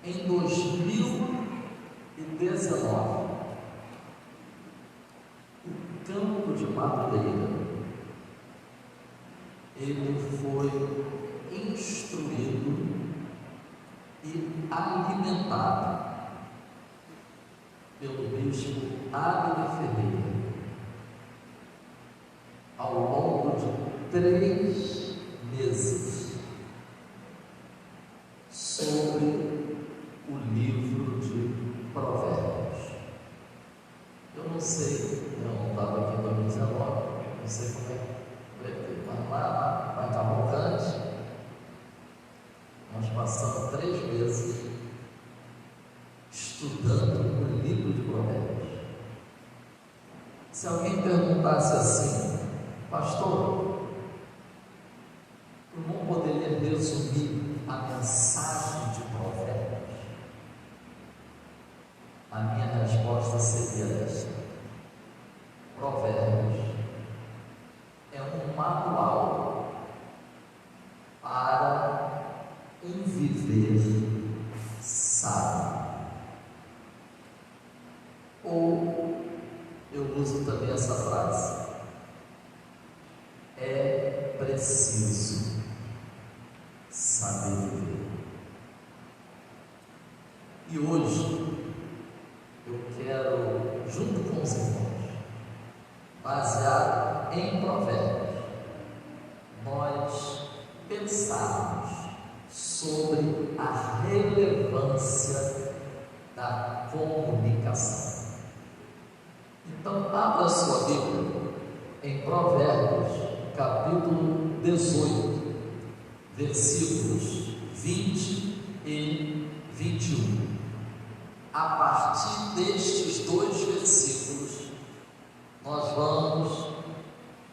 em 2019, o Campo de Madureira, ele foi instruído e alimentado pelo bispo Abner Ferreira ao longo de 3 meses sobre o livro de Provérbios. Eu não sei, eu não estava aqui em 2019, não sei como é que mas lá na Cavalcante nós passamos 3 meses estudando o livro de Provérbios. Se alguém perguntasse assim: pastor, eu não poderia resumir a mensagem de Provérbios? A minha resposta seria esta: Provérbios é um manual para um viver sábio. Ou eu uso também essa frase: é preciso saber viver. E hoje eu quero, junto com os irmãos, baseado em Provérbios, nós pensarmos sobre a relevância da comunicação. Então, abra sua Bíblia em Provérbios, capítulo 18, versículos 20 e 21. A partir destes 2 versículos, nós vamos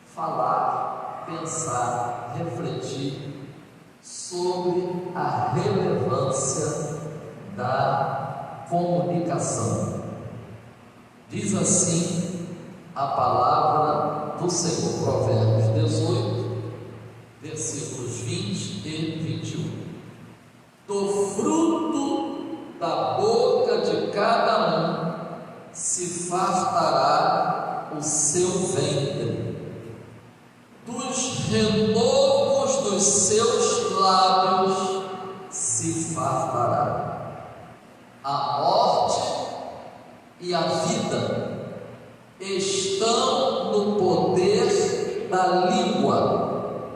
falar, pensar, refletir sobre a relevância da comunicação. Diz assim a palavra do Senhor, Provérbios 18, versículos 20 e 21. Do fruto da boca de cada um se fartará o seu ventre, dos renovos dos seus lábios se fartará. A morte e a vida estão no poder da língua,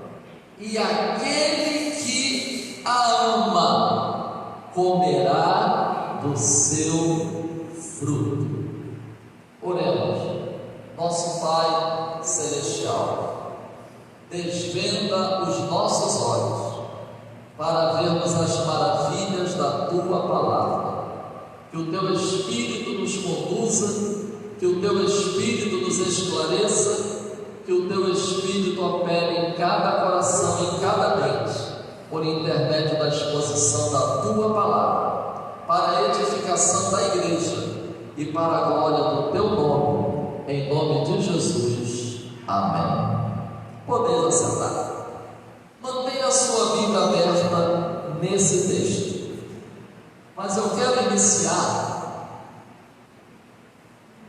e aquele que a ama comerá do seu fruto. Oremos. Nosso Pai Celestial, desvenda os nossos olhos para vermos as maravilhas da Tua Palavra. Que o Teu Espírito nos conduza, que o Teu Espírito nos esclareça, que o Teu Espírito opere em cada coração, em cada mente, por intermédio da exposição da Tua Palavra, para a edificação da igreja e para a glória do Teu nome, em nome de Jesus. Amém. Podeis assentar. Mantenha a sua Bíblia aberta nesse texto, mas eu quero iniciar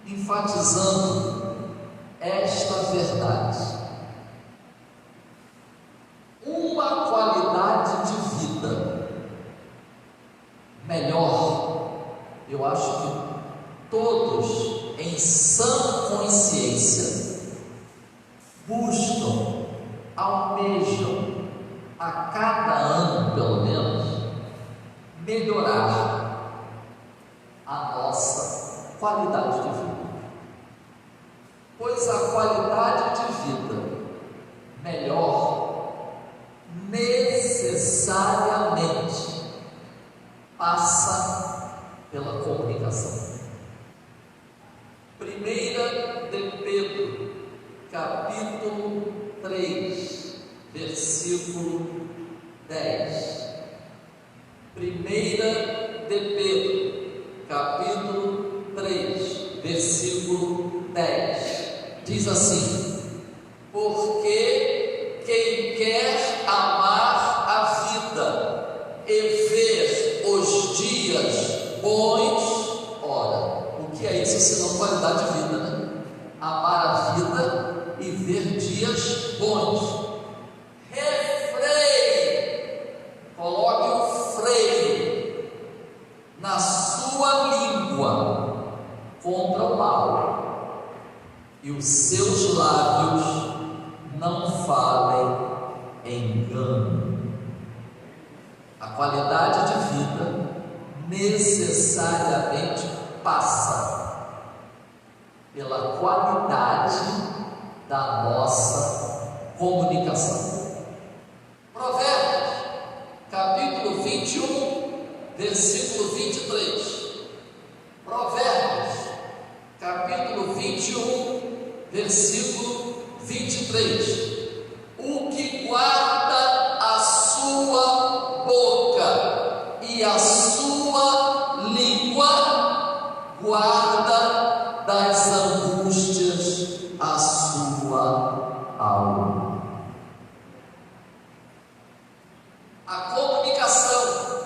enfatizando esta verdade: uma qualidade de vida melhor. Eu acho que todos, em sã consciência, buscam, almejam, a cada ano pelo menos, melhorar a nossa qualidade de vida. Pois a qualidade de vida melhor necessariamente passa pela comunicação. 1 de Pedro, capítulo 3, versículo 10. 1 de Pedro, capítulo 3, versículo 10. Diz assim: porque quem quer amar a vida e ver os dias bons. Ora, o que é isso senão qualidade de vida, né? Amar a vida e ver dias bons. Refreie, coloque o freio na sua língua contra o mal, e os seus lábios não falem engano. A qualidade de vida necessariamente passa pela qualidade da nossa comunicação. Provérbios, capítulo 21, versículo 23. Provérbios, capítulo 21, versículo 23. O que guarda a sua boca e a sua língua, guarda das angústias a sua alma. A comunicação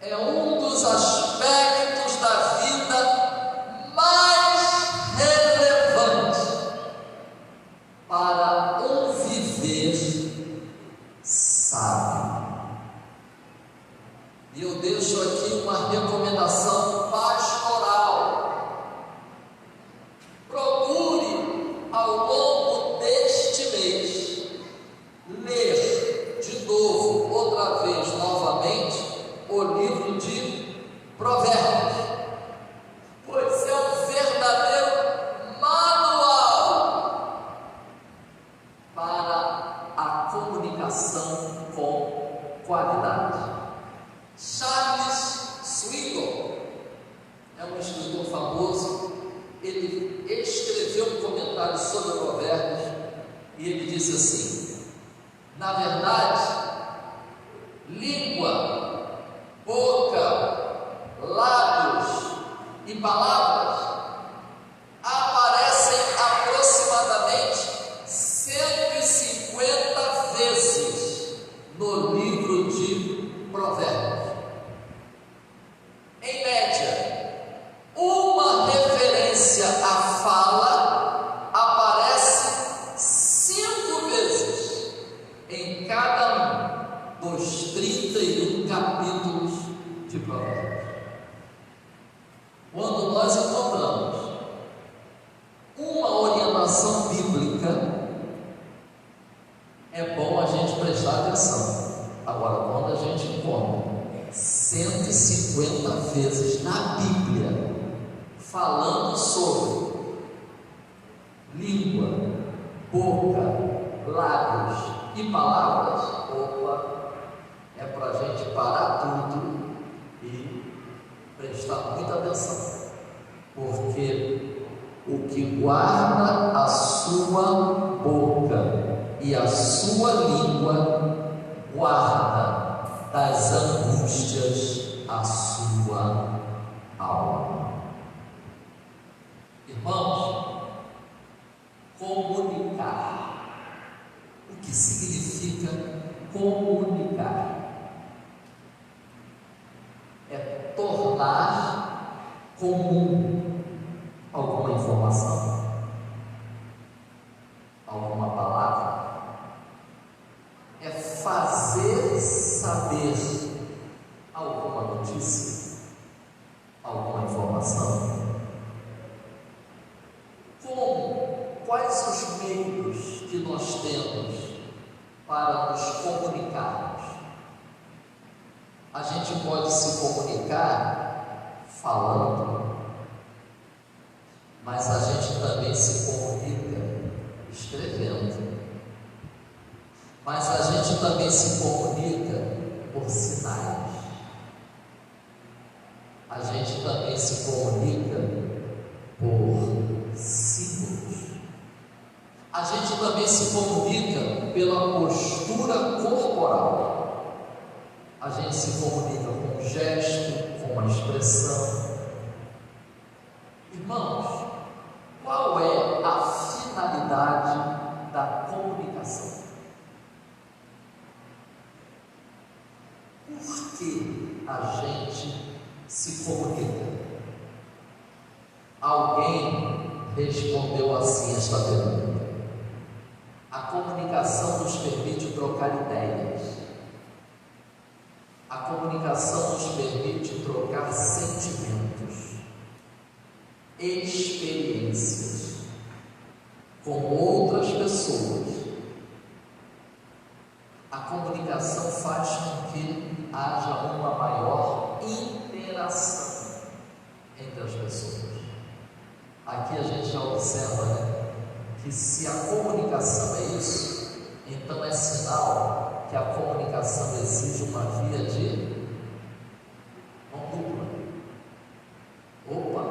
é um dos aspectos da vida mais relevantes para um viver sábio. E eu deixo aqui uma recomendação pastoral. Procure, ao longo deste mês, ler de novo, outra vez, novamente, o livro de Provérbios, pois é um verdadeiro manual para a comunicação com qualidade. Charles Swindoll é um escritor famoso. Ele escreveu um comentário sobre Provérbios e ele disse assim: na verdade, língua, boca, lábios e palavras aparecem aproximadamente 150 vezes no livro de Provérbios. Em média, uma referência à fala aparece 5 vezes em cada um dos 31 capítulos de Provérbios. Quando nós encontramos uma orientação bíblica, é bom a gente prestar atenção. Agora, quando a gente encontra 150 vezes na Bíblia falando sobre língua, boca, lábios e palavras, opa, é para a gente parar tudo e prestar muita atenção, porque o que guarda a sua boca e a sua língua guarda das angústias a sua alma. Irmãos, comunicar. O que significa comunicar? É tornar comum alguma informação, alguma palavra. É fazer saber alguma notícia, alguma informação. Como? Quais os meios que nós temos para nos comunicarmos? A gente pode se comunicar falando, mas a gente também se comunica escrevendo. Mas a gente também se comunica por sinais. A gente também se comunica por símbolos. A gente também se comunica pela postura corporal. A gente se comunica com um gesto, com uma expressão. Irmãos, qual é a finalidade da comunicação? Por que a gente se comunica. Alguém respondeu assim esta pergunta: a comunicação nos permite trocar ideias. A comunicação nos permite trocar sentimentos, experiências com outras pessoas. A comunicação faz com que haja uma maior interação entre as pessoas. Aqui a gente já observa, né, que se a comunicação é isso, então é sinal que a comunicação exige uma via de mão dupla. Opa,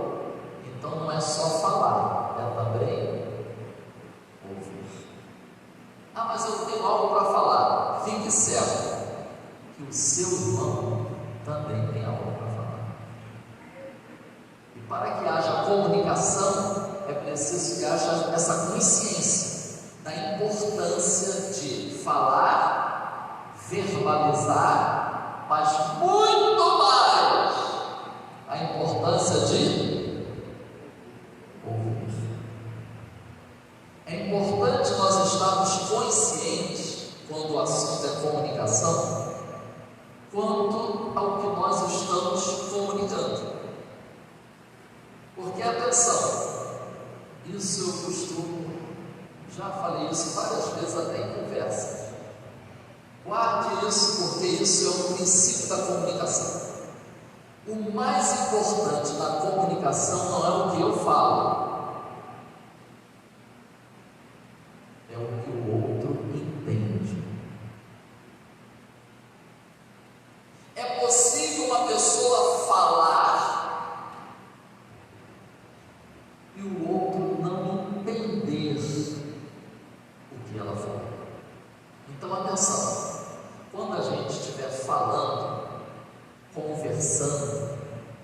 então não é só falar, é também ouvir. Ah, mas eu tenho algo para falar. Fique certo que o seu irmão também tem algo para falar. E para que haja comunicação, é preciso que haja essa consciência da importância de falar, verbalizar, mas muito mais a importância de ouvir. É importante nós estarmos conscientes, quando o assunto é comunicação, quanto ao que nós estamos comunicando. Porque, atenção, isso eu costumo, já falei isso várias vezes até em conversa. Guarde isso, porque isso é o princípio da comunicação. O mais importante na comunicação não é o que eu falo, é o que o outro entende. É possível uma pessoa falar e o outro não entender o que ela falou. Então, atenção, quando a gente estiver falando, conversando,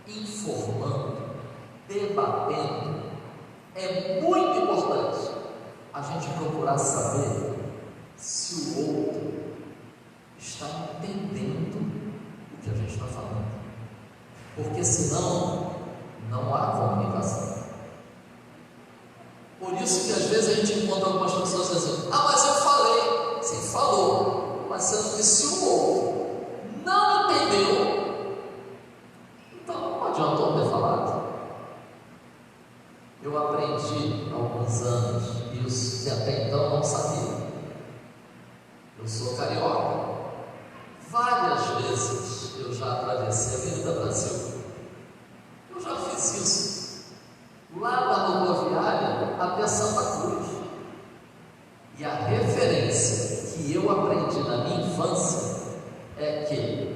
informando, debatendo, é muito importante a gente procurar saber se o outro está entendendo o que a gente está falando, porque senão não há comunicação. Por isso que às vezes a gente encontra algumas pessoas dizendo: ah, mas eu falei. Sim, falou, mas sendo que se o outro não entendeu, então não adiantou ter falado. Eu aprendi há alguns anos isso, que até então eu não sabia. Eu sou carioca. Várias vezes eu já atravessei a Avenida Brasil. Eu já fiz isso lá na rodoviária até Santa Cruz. E a referência que eu aprendi na minha infância é que,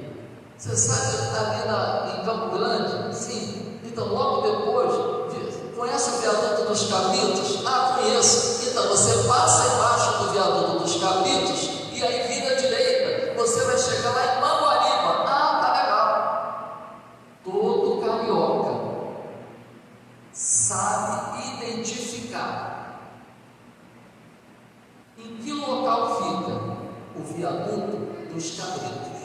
você sabe, ali em Campo Grande, sim, então logo depois, conhece o viaduto dos Cabritos? Ah, conheço. Então você passa embaixo do viaduto dos Cabritos e aí vira à direita, você vai chegar lá em Manguariba. Ah, tá legal. Todo carioca sabe identificar em que local fica o viaduto dos Cabritos.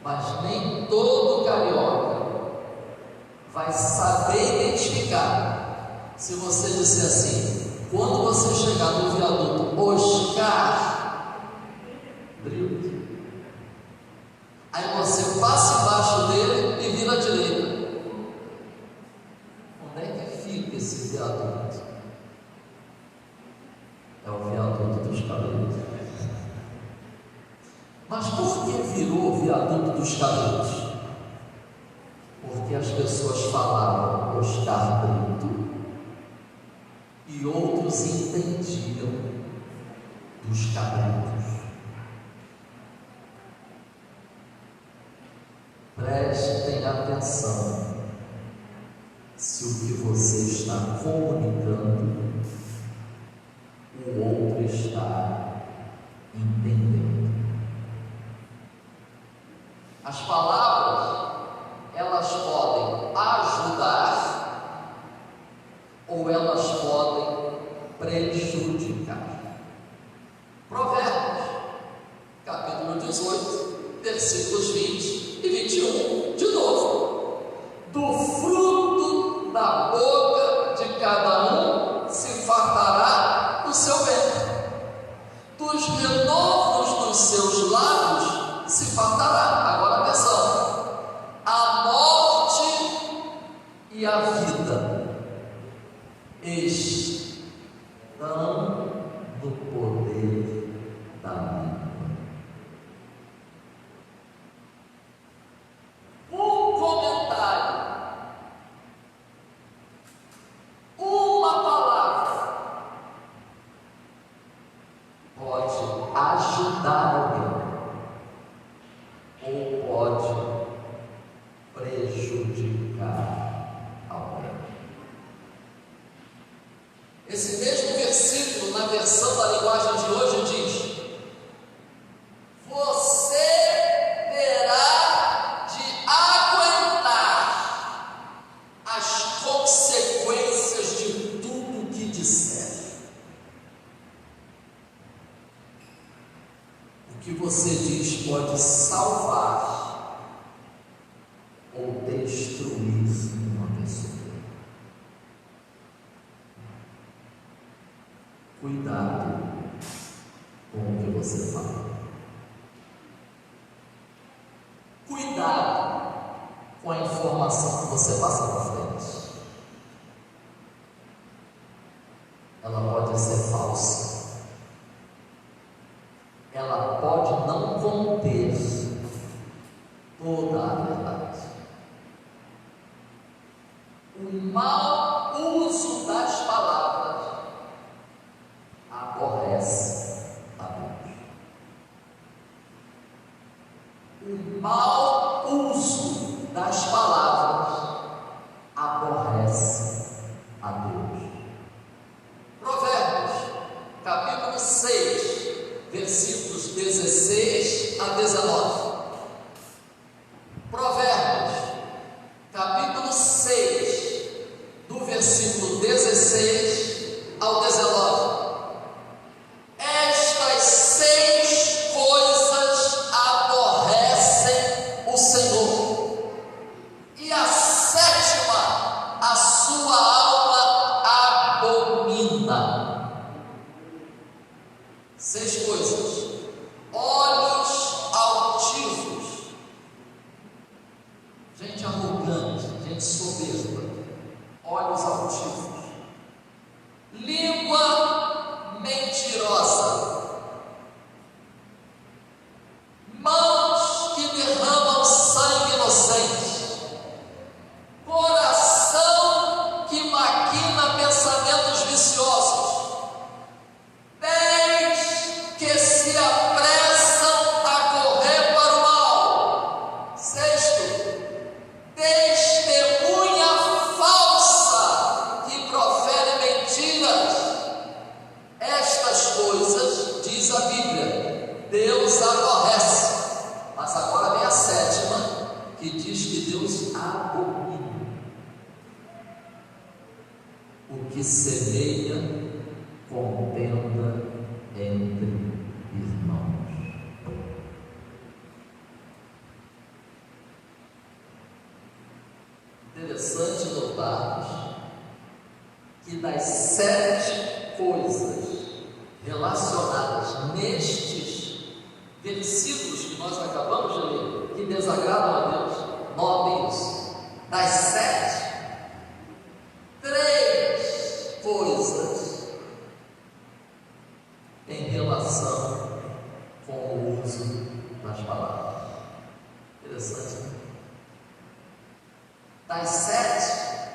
Mas nem todo carioca vai saber identificar. Se você disser assim: quando você chegar no viaduto Oscar Brito, aí você passa embaixo dele e vira à direita. Onde é que fica esse viaduto? É o viaduto dos Cabritos. Mas por que virou o viaduto dos Cabritos? Porque as pessoas falavam Oscar Brito e outros entendiam dos Cabritos. Prestem atenção se o que você está comunicando o outro está entendendo. As palavras, elas podem ajudar ou elas podem prejudicar. Provérbios, capítulo 18, versículos 20 e 21, Cuidado com a informação que você passa para frente. Ela pode ser falsa. Ela pode não conter toda a verdade. O mau uso das palavras aborrece a Deus. O mau uso das palavras aborrece a Deus. Provérbios, capítulo 6, versículos 16 a 19. Provérbios, capítulo 6, do versículo 16 ao 19. Estas 6 coisas aborrecem o Senhor, e a 7ª a sua alma abomina. 6 coisas: olhos altivos, gente arrogante, gente soberba, olhos altivos, língua mentirosa, mãos que derramam sangue inocente, coração que maquina pensamentos viciosos, pés que se apressam a correr para o mal. 6º, testemunha falsa que profere mentiras. Estas coisas, diz a Bíblia, Deus aborrece. Mas agora vem a 7ª, que diz que Deus abomina. O que semeia contenda entre irmãos. Interessante notarmos que das 7 coisas relacionadas nestes versículos que nós acabamos de ler, que desagradam a Deus, notem isso. Das 7, 3 coisas têm relação com o uso das palavras. Interessante, né? Das 7,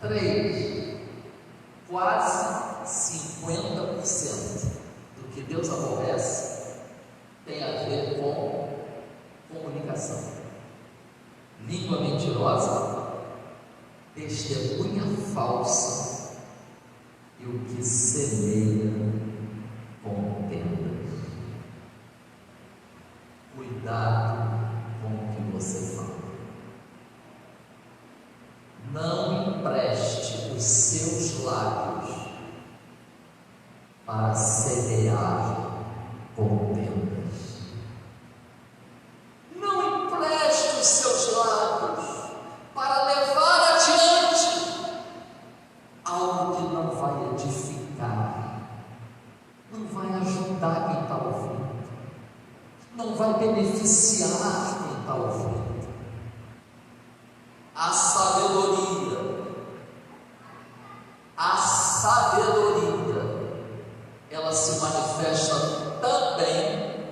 3, quase 50% do que Deus aborrece tem a ver com comunicação. Língua mentirosa, testemunha falsa e o que semeia contendas. Cuidado com o que você fala. Não empreste os seus lábios para semear contendas. Não empreste os seus lábios para levar adiante algo que não vai edificar, não vai ajudar quem está ouvindo, não vai beneficiar quem está ouvindo. A sabedoria, ela se manifesta também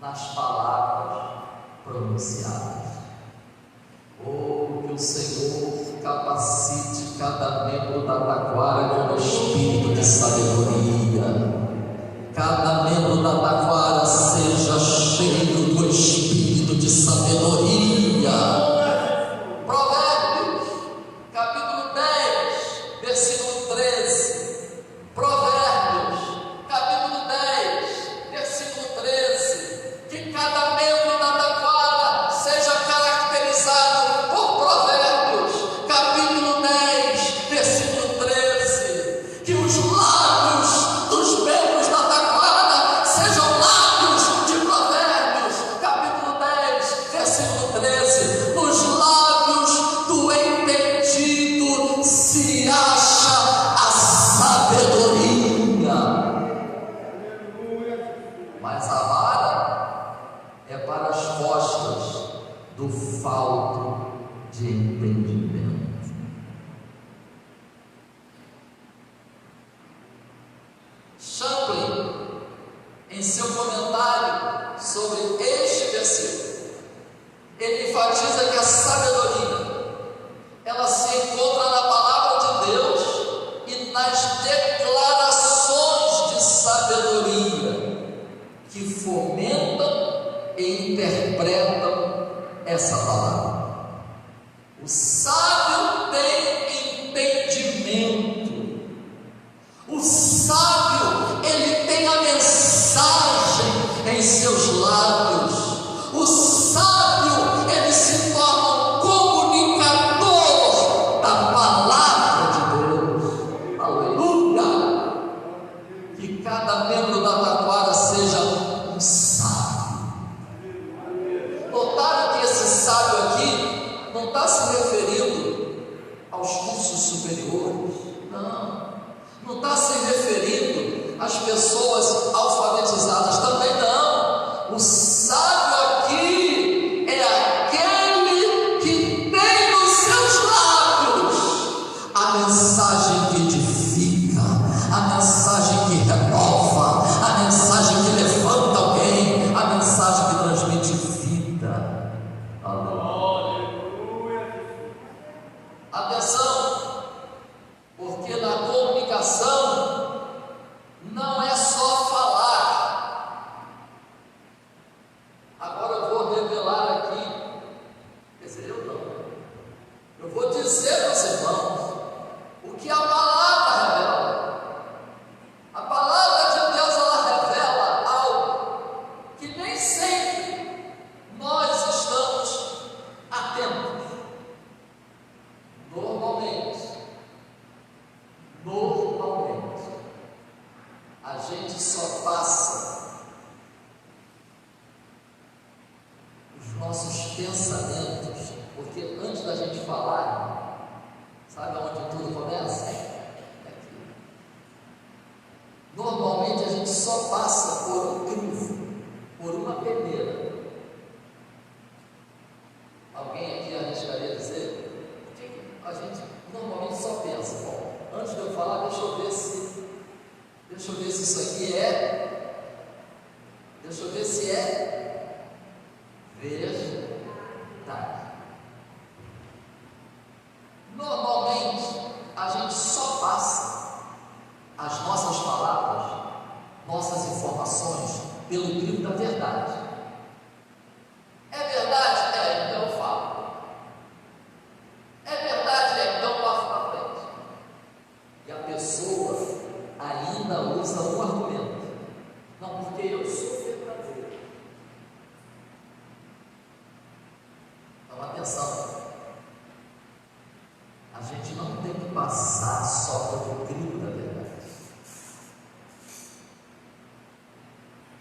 nas palavras pronunciadas. Oh, que o Senhor capacite cada membro da taquara com o espírito de sabedoria. Cada membro da taquara seja cheio do espírito de sabedoria. Provérbios, capítulo 10, versículo 13. Provérbios, capítulo 10, versículo 13. Que cada membro da taquara seja caracterizado por Provérbios, capítulo 10, versículo 13. Que os lábios dos membros da taquara sejam lábios de Provérbios, capítulo 10, versículo 13. Nos lábios do entendido se acha a sabedoria. Mas a vara é para as costas do falto de entendimento. Champlin, em seu comentário sobre este versículo, ele enfatiza que a sabedoria, ela se encontra na palavra de Deus e nas declarações de sabedoria que fomentam e interpretam essa palavra. O sábio tem entendimento. O sábio, ele tem a mensagem em seus lábios. O sábio, ele se torna um comunicador da palavra de Deus. Aleluia! Que cada membro da taquara seja um sábio. Notaram que esse sábio aqui não está se referindo aos cursos superiores, não está se referindo às pessoas alfabetizadas, também não. O sábio aqui é aquele que tem nos seus lábios a mensagem que edifica, a mensagem que renova, a mensagem que levanta alguém, a mensagem que transmite vida. Atenção, porque na comunicação não é só falar. Agora eu vou revelar aqui, quer dizer, eu vou dizer aos irmãos o que a palavra revela. A palavra de Deus, ela revela algo que nem sempre nós estamos atentos. Normalmente, a gente só passa os nossos pensamentos, porque antes da gente falar, sabe onde tudo começa? Aqui. Normalmente a gente só passa por um crivo, por uma peneira. Alguém aqui arriscaria dizer? O que a gente normalmente só pensa? Bom, antes de eu falar, deixa eu ver se isso aqui deixa eu ver se é verdade. Normalmente, a gente só passa as nossas palavras, nossas informações, pelo crivo da verdade. É verdade? É, então eu falo. É verdade? É, então eu passo para frente. E a pessoa ainda usa um argumento. Não, porque eu sou verdadeiro. Então, atenção. A gente não tem que passar só pelo crivo da verdade.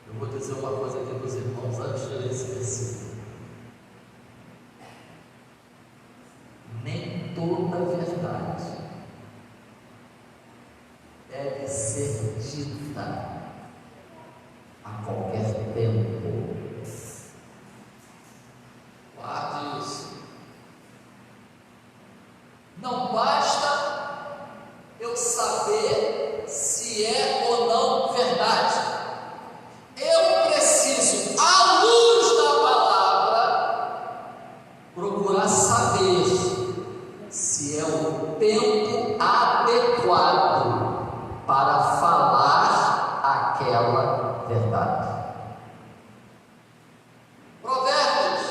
Eu vou dizer uma coisa aqui para os irmãos antes de ler esse versículo. Nem toda verdade deve ser dita a qualquer tempo. Guarde isso. Não basta eu saber se é ou não verdade. Eu preciso, à luz da palavra, procurar saber se é o tempo adequado para falar aquela verdade. Provérbios,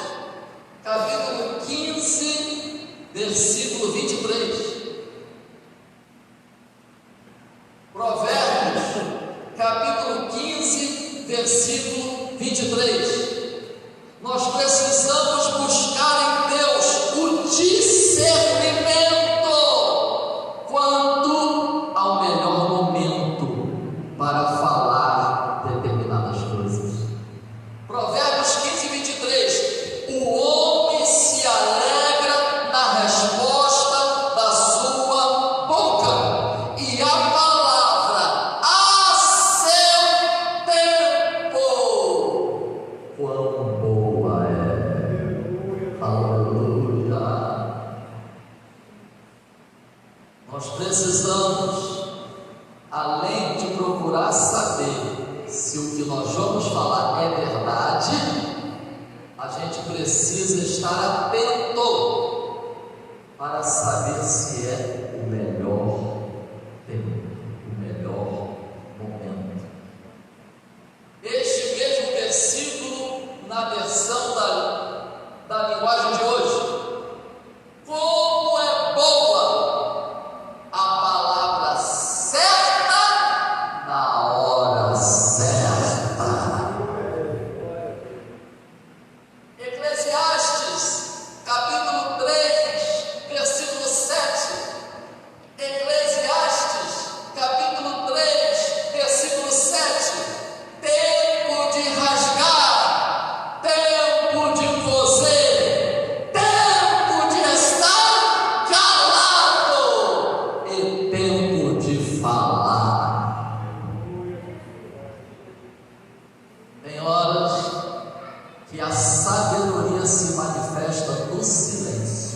capítulo 15, versículo 23. Provérbios, capítulo 15, versículo 23. Nós precisamos buscar em Deus o discernimento quanto ao melhor momento para falar determinadas coisas. Provérbios 15, 23. O homem se alegra na resposta da Aleluia. Nós precisamos, além de procurar saber se o que nós vamos falar é verdade, a gente precisa estar atento para saber se é o melhor tempo, o melhor momento. Este mesmo versículo, na versão da linguagem de hoje, como é boa a palavra certa na hora certa. Eclesiastes, capítulo 3, versículo 7. Eclesiastes, capítulo 3, versículo 7. Tempo de rasgar, tempo de coser, tempo de estar calado e tempo de falar. Tem horas que a sabedoria se manifesta no silêncio.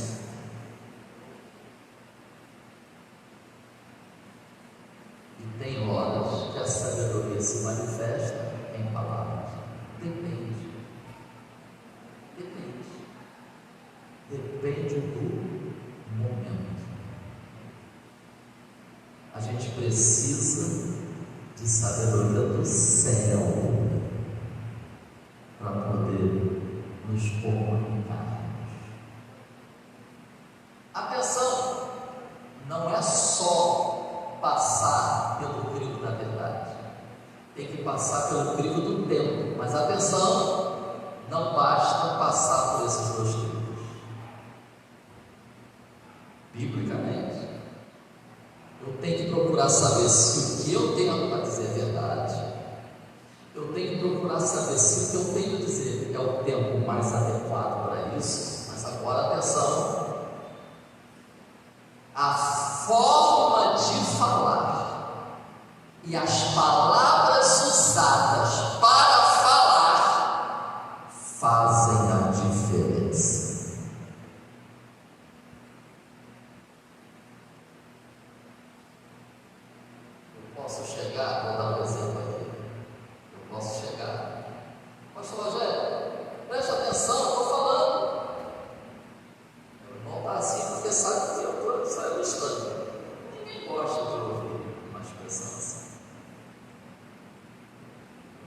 E tem horas que a sabedoria se manifesta em palavras. Depende. Depende do momento. A gente precisa de sabedoria do céu para poder nos comunicar. Atenção, não é só passar pelo crivo da verdade, tem que passar pelo crivo do tempo. Mas atenção, não basta passar por esses dois crivos. Biblicamente, eu tenho que procurar saber se o que eu tenho para dizer é verdade. Eu tenho que procurar saber se o que eu tenho a dizer é o tempo mais adequado para isso. Mas agora atenção, a forma de falar e as palavras usadas para falar fazem a diferença. Eu posso chegar, vou dar um exemplo aqui. Eu posso chegar, pastor Rogério, preste atenção, eu estou falando. Meu irmão está assim porque sabe que eu estou saindo estranho. Ninguém gosta de ouvir uma expressão assim.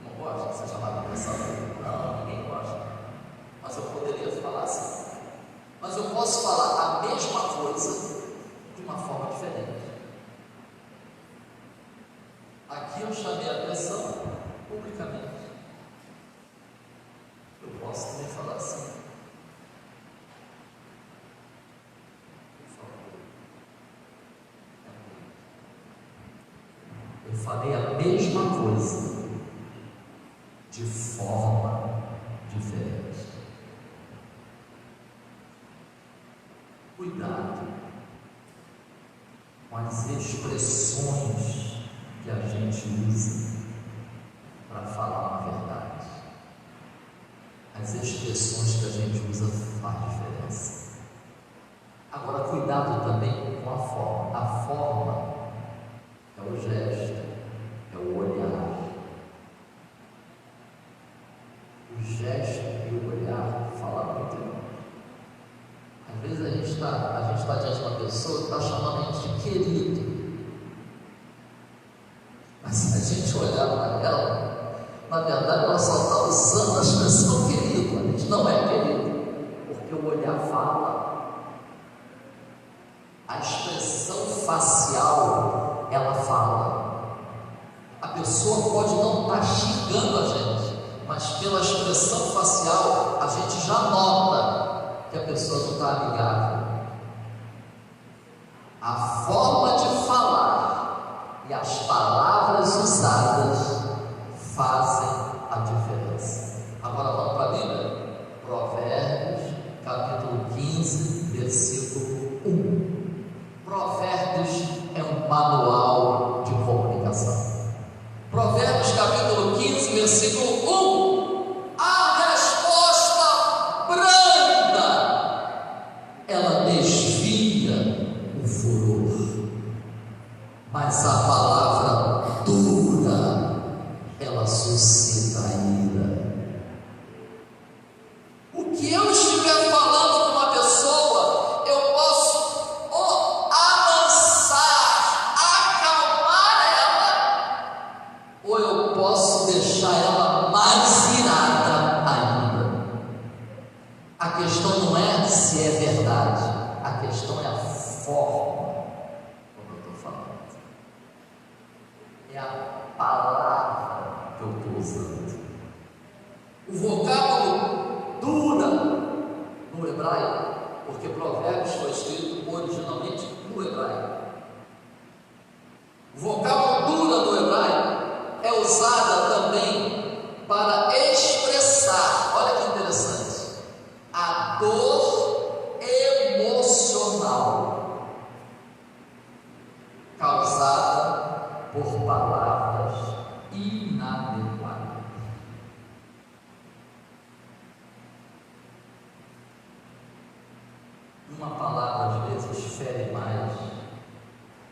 Não gosta de ser chamado de atenção? Não, ninguém gosta. Mas eu poderia falar assim. Mas eu posso falar a mesma coisa de uma forma diferente. Aqui eu chamei a atenção publicamente. Eu posso também falar assim. Por favor. Eu falei a mesma coisa de forma diferente. Cuidado com as expressões que a gente usa para falar uma verdade. As expressões que a gente usa fazem diferença. Agora, cuidado também com a forma. A forma é o gesto, é o olhar. O gesto e o olhar falam muito. Às vezes a gente está diante de uma pessoa que está chamando a gente de querido. Mas se a gente olhar para ela, na verdade ela só está usando a expressão querido. A gente não é querido, porque o olhar fala. A expressão facial, ela fala. A pessoa pode não estar xingando a gente, mas pela expressão facial a gente já nota que a pessoa não está amigável. A forma de falar e as palavras usadas fazem a diferença. Agora vamos para a Bíblia? Provérbios, capítulo 15, versículo 1. Provérbios é um manual de comunicação. Provérbios, capítulo 15, versículo 1. A resposta branda mas a palavra dura, ela suscita ira. O que eu estiver falando com uma pessoa, eu posso amansar, acalmar ela, ou eu posso deixar ela mais irada ainda. A questão não é se é verdade, a questão é a forma como eu estou falando. É a palavra que eu estou usando. O vocábulo dura no hebraico, porque Provérbios foi escrito originalmente no hebraico. O vocábulo dura no hebraico é usada também para expressar, olha que interessante, a dor emocional causada por palavras inadequadas. Uma palavra às vezes fere mais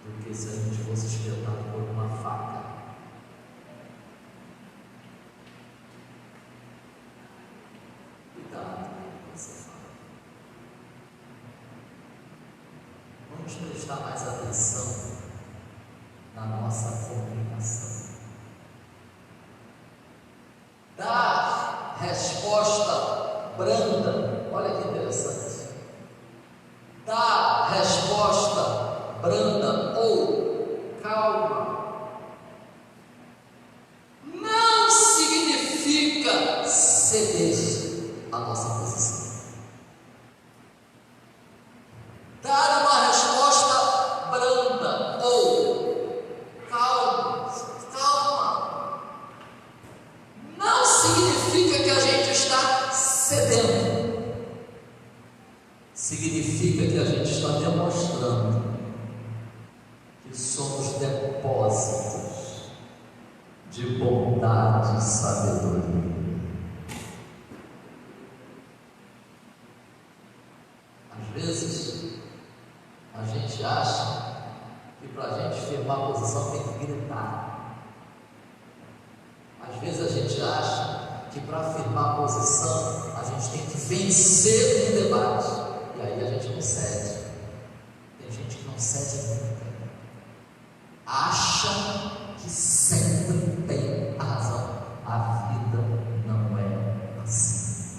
do que se a gente fosse espetado por uma faca. Cuidado com o que você fala. Vamos prestar mais atenção na nossa comunicação. Dar resposta branda, olha que interessante. Dar resposta branda ou calma não significa ceder a nossa posição. Dar uma resposta branda ou calma não significa que a gente está cedendo. Significa que a gente está demonstrando que somos depósitos de bondade e sabedoria. Às vezes, a gente acha que para a gente firmar a posição tem que gritar. Às vezes, a gente acha que para firmar a posição a gente tem que vencer um debate. E aí a gente não cede. Tem gente que não cede nunca. Acha que sempre tem a razão. A vida não é assim.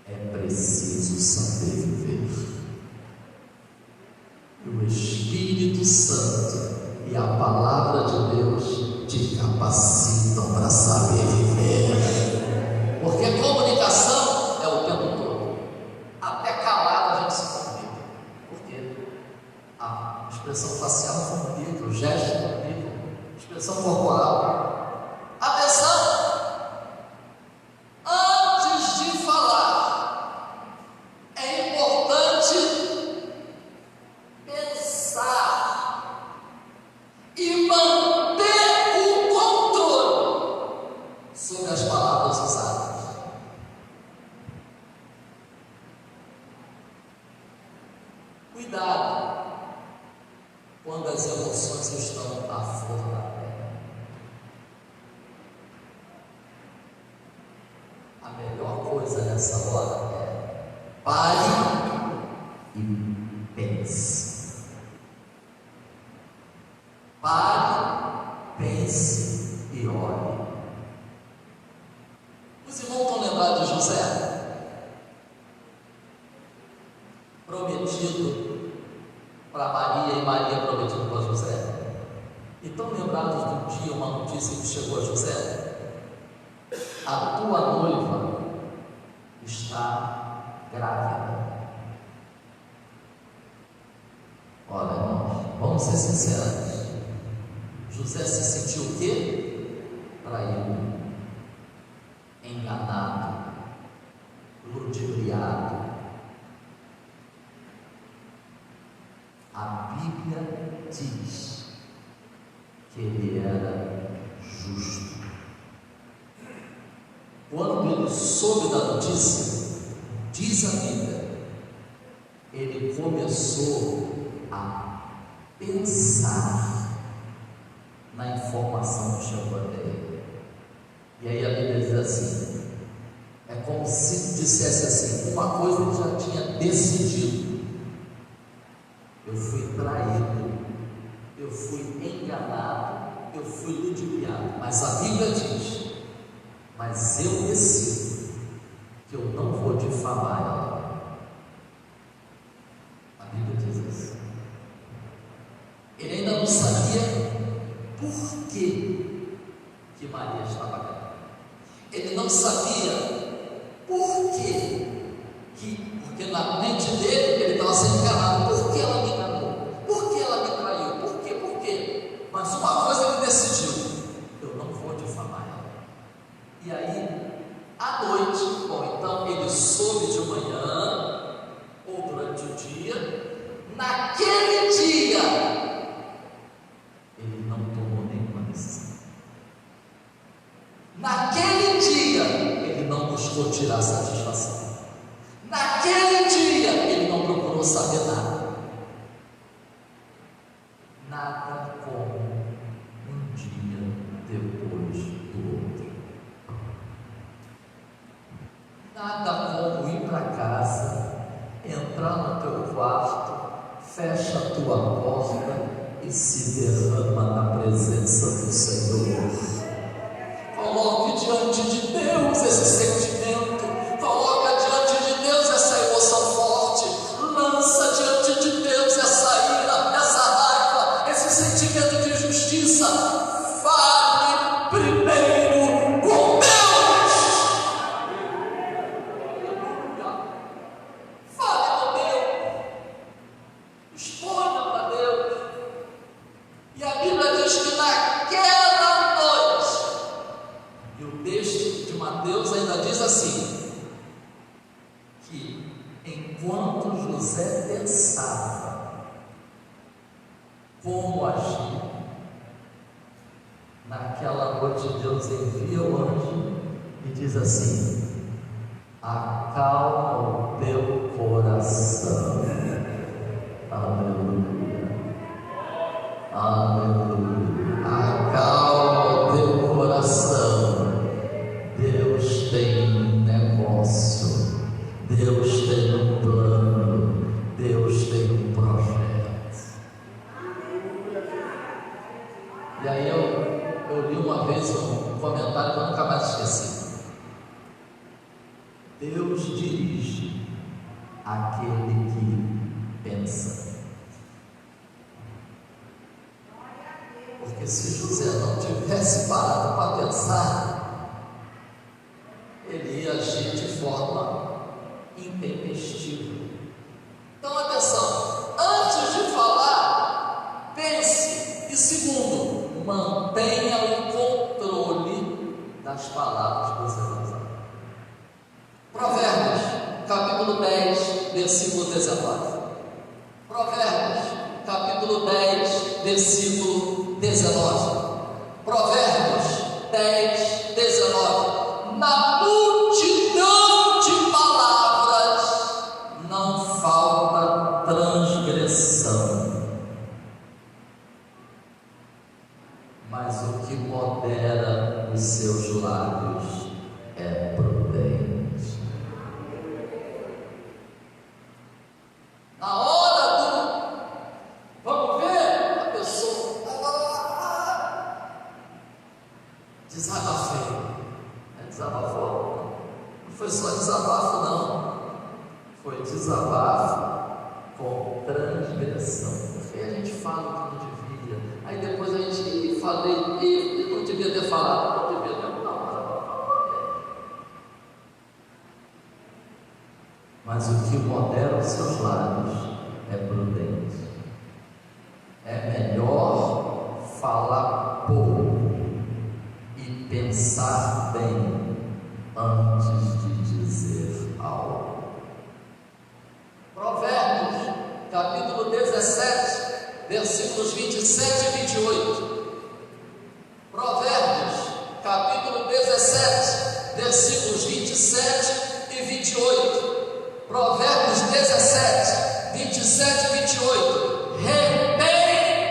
É preciso saber viver. E o Espírito Santo e a palavra de Deus te capacitam para saber viver. Porque a comunicação é o tempo todo. Até calado a gente se comunica. Por quê? A expressão facial comunica, o gesto comunica, a expressão corporal. Atenção! Antes de falar, é importante pensar e manter o controle sobre as palavras usadas. Cuidado quando as emoções estão à flor da pele. A melhor coisa nessa hora é pare e pense. Pare, pense e olhe. Os irmãos estão lembrados de José? Prometido para Maria e Maria prometido para José. E estão lembrados de um dia, uma notícia que chegou a José? A tua noiva está grávida. Olha, irmãos, vamos ser sinceros. José se sentiu o quê? Traído, enganado, ludibriado. A Bíblia diz que ele era justo. Quando ele soube da notícia, diz a Bíblia, ele começou a pensar na informação que chegou até ele. E aí a Bíblia diz assim, é como se dissesse assim, uma coisa ele já tinha decidido: eu fui traído, eu fui enganado, eu fui ludibriado. Mas a Bíblia diz, mas eu decido que eu não vou difamar ela. A Bíblia diz isso. Ele ainda não sabia por que Maria estava grávida. Ele não sabia por quê? Porque na mente dele ele estava sendo enganado. Por que ela me enganou? Por que ela me traiu? Por quê? Por quê? Mas uma coisa ele decidiu: eu não vou difamar ela. E aí, à noite, bom, então ele soube de manhã, ou durante o dia, naquele dia, ele não tomou nenhuma decisão. Naquele dia, ele não buscou tirar satisfação. Naquele dia, ele não procurou saber nada. Nada como um dia depois do outro. Nada como ir para casa, entrar no teu quarto, fecha a tua porta e se derrama na presença do Senhor. Coloque diante de Deus esse sentimento, coloca diante de Deus essa emoção forte, lança diante de Deus essa ira, essa raiva, esse sentimento de justiça. Fale primeiro com Deus. Fale com Deus, exponha para Deus. E a Bíblia diz que naquela noite, e o texto de Mateus ainda diz assim, que enquanto José pensava como agir, naquela noite Deus envia o anjo e diz assim: acalma o teu coração. Aleluia, aleluia. Acalma o teu coração. Deus tem um negócio, Deus tem um plano, Deus tem um projeto. E aí eu li uma vez um comentário que eu nunca mais esqueci. Deus dirige aquele que pensa. Porque se José não tivesse parado para pensar, ele ia agir de forma intempestiva. Então atenção, antes de falar, pense. E segundo, mantenha o controle das palavras que você vai usar. Provérbios, capítulo 10, versículo 19. Provérbios, capítulo 10, versículo 19. Provérbios 10, 19. Na multidão de palavras não falta transgressão, mas o que modera os seus lábios é prudente. Na hora do vamos ver, a pessoa desabafei, desabafou, não foi só desabafo não, foi desabafo com transgressão. Porque a gente fala o que não devia, aí depois a gente falei, e não devia ter falado, não devia ter falado. Mas o que modera os seus lábios é prudente. É melhor falar pouco e pensar bem antes de dizer algo. Provérbios, capítulo 17, versículos 27 e 28. Provérbios, capítulo 17, versículos 27 e 28. Provérbios 17, 27 e 28. Repente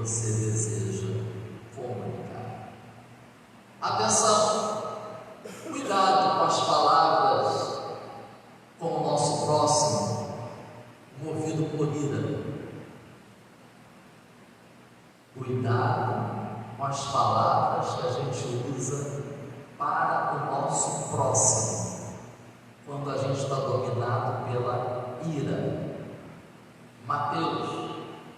você deseja comunicar. Atenção! Cuidado com as palavras com o nosso próximo, movido por ira. Cuidado com as palavras que a gente usa para o nosso próximo, quando a gente está dominado pela ira. Mateus,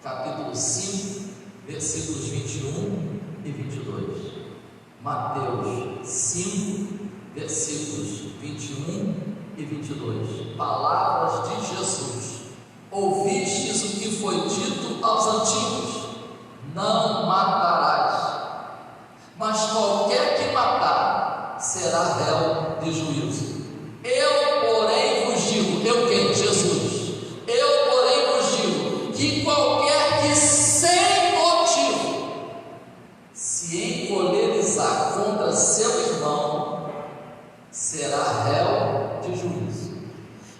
capítulo 5, versículos 21 e 22. Mateus 5, versículos 21 e 22. Palavras de Jesus. Ouvistes o que foi dito aos antigos: não matarás, mas qualquer que matar será réu de juízo. Eu, porém, vos digo, eu quem? Jesus. Eu, porém, vos digo que qualquer que sem motivo se encolerizar contra seu irmão será réu de juízo.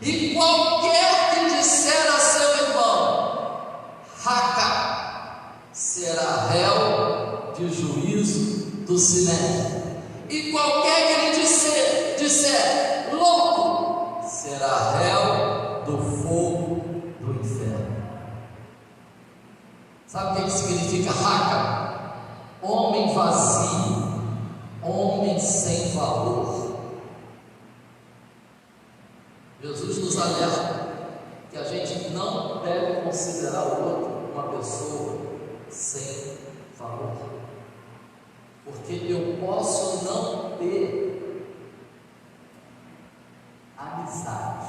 E qualquer que disser a seu irmão raca será réu de juízo do Sinédrio. E qualquer que lhe disser louco será réu do fogo do inferno. Sabe o que significa raca? Homem vazio, homem sem valor. Jesus nos alerta que a gente não deve considerar o outro uma pessoa sem valor, porque eu posso não ter amizade,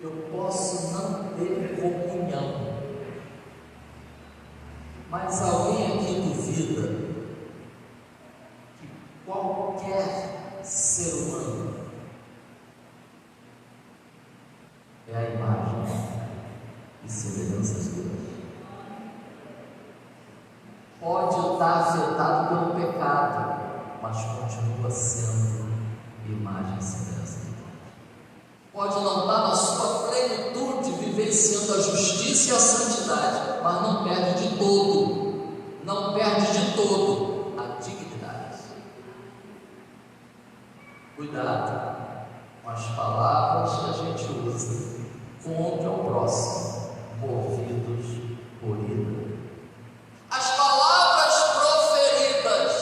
eu posso não ter comunhão, mas alguém aqui duvida que qualquer ser humano é a imagem e semelhança de Deus? Pode estar afetado pelo pecado, mas continua sendo imagem e semelhança de Deus. Pode não estar na sua plenitude, vivenciando a justiça e a santidade, mas não perde de todo, a dignidade. Cuidado com as palavras que a gente usa contra o próximo, movidos por ira. As palavras proferidas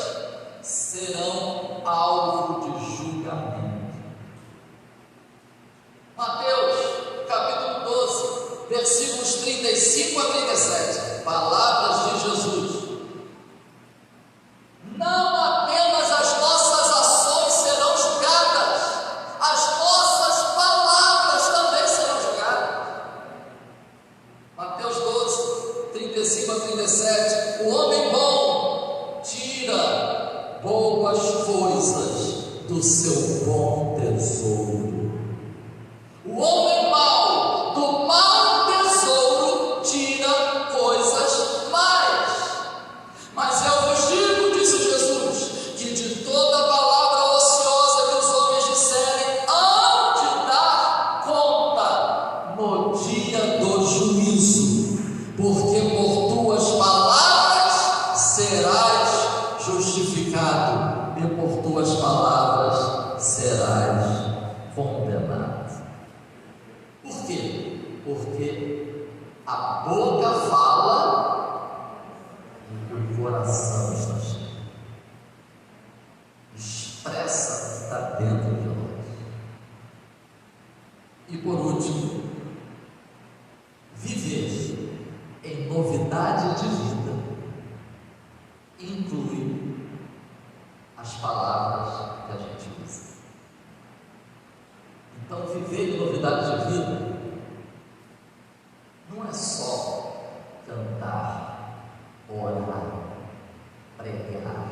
serão alvo de julgamento. Mateus, capítulo 12, versículos 35 a 37. Palavras de Jesus. Não apenas as nossas ações serão julgadas, as nossas palavras também serão julgadas. Mateus 12, 35 a 37. O homem bom tira boas coisas do seu bom tesouro. O homem mau, do mau tesouro, tira coisas más. Mas eu vos digo, disse Jesus, que de toda palavra ociosa que os homens disserem, hão de dar conta no dia do juízo, porque por tuas palavras serás justificado, e por tuas palavras serás condenado. Por quê? Porque a boca fala e o coração está cheio. Expressa o que está dentro de nós. E por último, viver em novidade de vida inclui as palavras que a gente usa. Então, viver em novidade de vida não é só cantar, orar, pregar.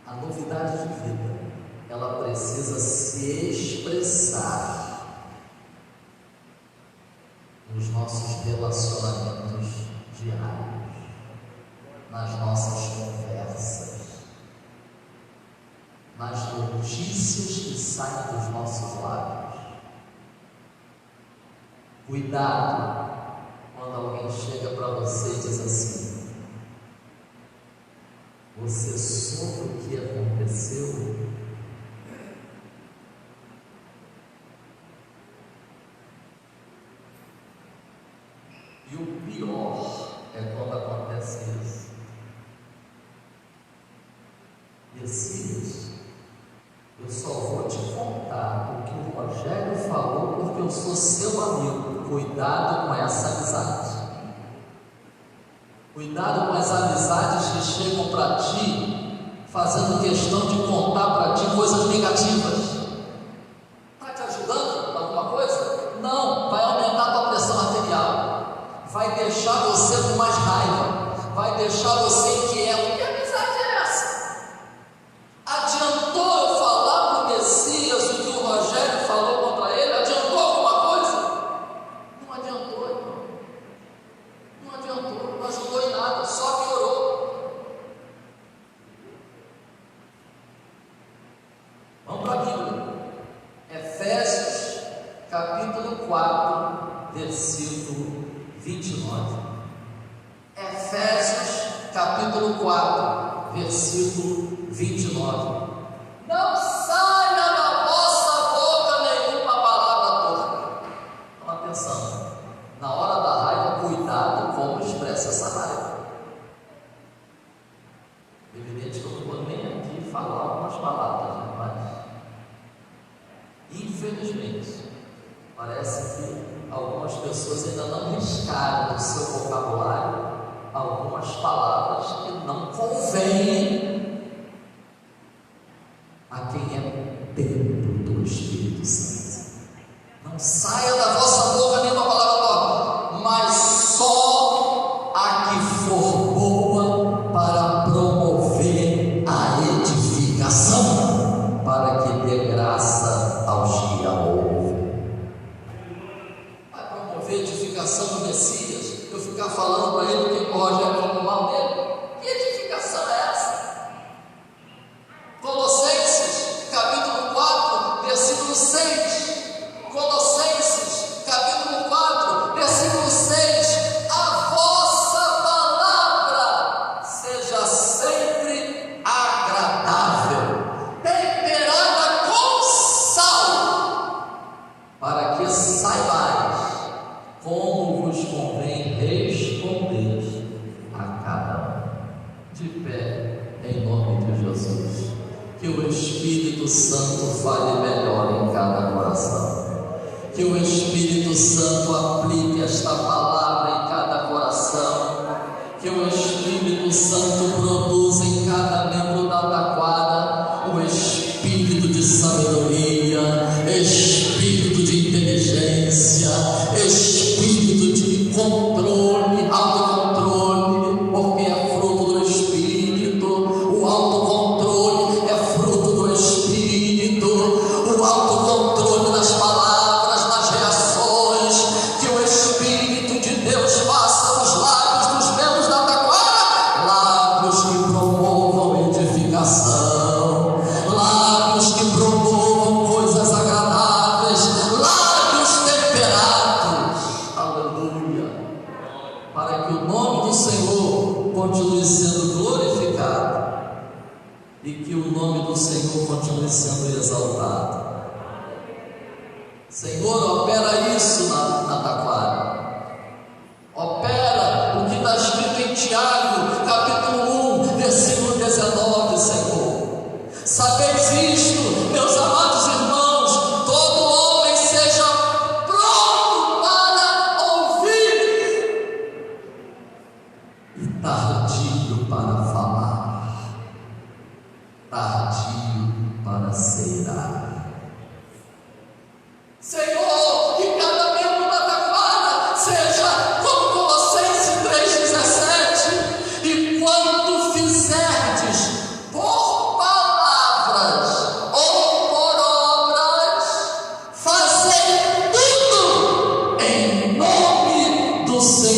A novidade de vida, ela precisa se expressar nos nossos relacionamentos diários, nas nossas conversas, nas notícias que saem dos nossos lábios. Cuidado quando alguém chega para você e diz assim: você soube o que aconteceu? E o pior é quando acontece isso. Messias, eu só vou te contar o que o Rogério falou porque eu sou seu amigo. Cuidado com essa amizade. Cuidado com as amizades que chegam para ti fazendo questão de contar para ti coisas negativas. Está te ajudando em alguma coisa? Não, vai aumentar a tua pressão arterial, vai deixar você com mais raiva, vai deixar você inquieto. Que amizade é essa? Adiantou eu falar para o Messias o que o Rogério falou contra ele? Adiantou alguma coisa? Não adiantou, irmão. Não adiantou, não ajudou em nada, só piorou. Vamos para a Bíblia. Efésios, capítulo 4, versículo 29. Efésios, capítulo 4, versículo 29. Não saia da vossa boca nenhuma palavra torpe. Então, atenção, na hora da raiva, cuidado como expressa essa raiva. Evidente que eu não vou nem aqui falar algumas palavras, né? Mas infelizmente parece que algumas pessoas ainda não riscaram do seu vocabulário algumas palavras que não convêm a quem é templo do Espírito Santo. Não saia da vossa boca nenhuma palavra torpe, mas só a que for boa para promover a edificação, para que dê graça aos que a ouvem. Vai promover a edificação do Messias? Eu ficar falando para ele que o Rogério falou mal dele? Que edificação é essa? Colossenses, capítulo 4, versículo 6. Colossenses, capítulo 4, versículo 6. A vossa palavra seja sempre agradável, temperada com sal, para que saibais como vos convém responder a cada um. De pé, em nome de Jesus. Que o Espírito Santo fale melhor em cada coração. Que o Espírito Santo aplique esta palavra em cada coração. Que o Espírito Santo produza em cada membro da taquara o espírito de sabedoria, espírito de inteligência, espírito de controle, autocontrole, porque é fruto do Espírito. O autocontrole é fruto do Espírito. O autocontrole nas palavras, nas reações. Que o Espírito de Deus faça os lábios dos membros da taquara lábios que promovam edificação, lábios que promovam coisas agradáveis, lábios temperados. Aleluia. Para que o nome do Senhor continue sendo glorificado e que o nome do Senhor continue sendo exaltado. Senhor, opera isso na taquara. Opera o que está escrito em Tiago, capítulo 1, versículo 19, Senhor. Sabeis isto, meus amados irmãos, todo homem seja pronto para ouvir e tardio para falar, tardio para ceirar. Senhor, que cada membro da taquara seja como Colossenses 3,17. E quanto fizerdes por palavras ou por obras, fazei tudo em nome do Senhor